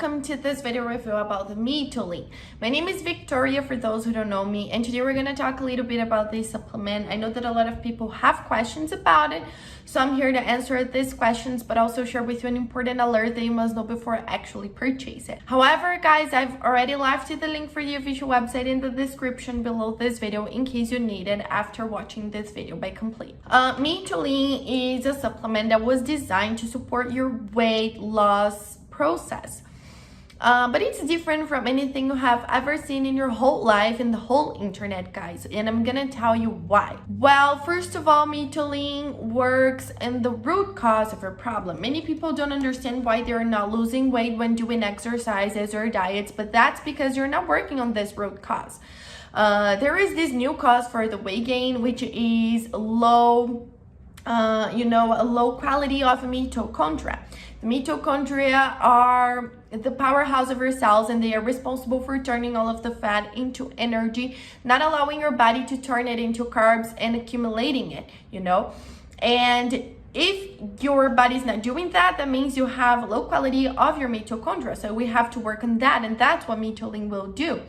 welcome to this video review about the Mitolyn. My name is Victoria for those who don't know me, and today we're going to talk a little bit about this supplement. I know that a lot of people have questions about it, so I'm here to answer these questions, but also share with you an important alert that you must know before actually purchase it. However, guys, I've already left the link for the official website in the description below this video in case you need it after watching this video by complete. Mitolyn is a supplement that was designed to support your weight loss process. But it's different from anything you have ever seen in your whole life in the whole internet, guys, and I'm gonna tell you why. Well, first of all, Mitolyn works in the root cause of your problem. Many people don't understand why they're not losing weight when doing exercises or diets, but that's because you're not working on this root cause. There is this new cause for the weight gain, which is a low quality of mitochondria. The mitochondria are the powerhouse of your cells, and they are responsible for turning all of the fat into energy, not allowing your body to turn it into carbs and accumulating it, And if your body's not doing that, that means you have low quality of your mitochondria. So we have to work on that, and that's what Mitolyn will do.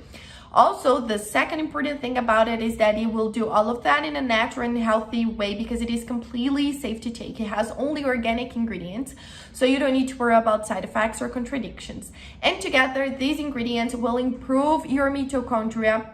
Also, the second important thing about it is that it will do all of that in a natural and healthy way because it is completely safe to take. It has only organic ingredients, so you don't need to worry about side effects or contradictions. And together, these ingredients will improve your mitochondria,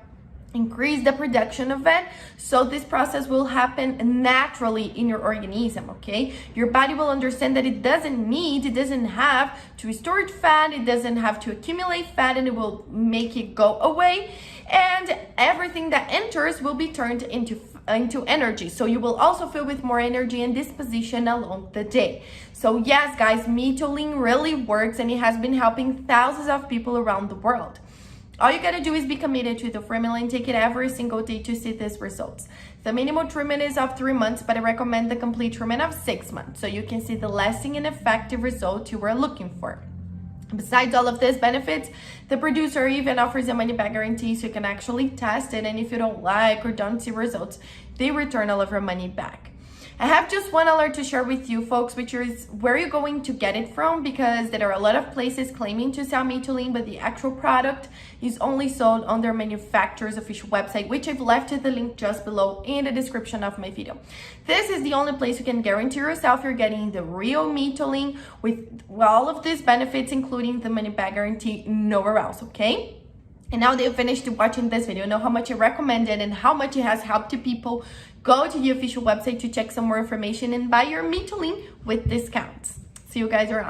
increase the production of it, so this process will happen naturally in your organism, okay? Your body will understand that it doesn't have to store fat, it doesn't have to accumulate fat, and it will make it go away, and everything that enters will be turned into energy, so you will also feel with more energy and disposition along the day. So yes, guys, Mitolyn really works, and it has been helping thousands of people around the world. All you gotta do is be committed to the formula and take it every single day to see these results. The minimal treatment is of 3 months, but I recommend the complete treatment of 6 months so you can see the lasting and effective result you were looking for. Besides all of these benefits, the producer even offers a money-back guarantee so you can actually test it, and if you don't like or don't see results, they return all of your money back. I have just one alert to share with you, folks, which is where you're going to get it from, because there are a lot of places claiming to sell Mitolyn, but the actual product is only sold on their manufacturer's official website, which I've left the link just below in the description of my video. This is the only place you can guarantee yourself you're getting the real Mitolyn with all of these benefits, including the money-back guarantee, nowhere else, okay? And now that you've finished watching this video, know how much I recommend it and how much it has helped people. Go to the official website to check some more information and buy your Mitolyn with discounts. See you guys around.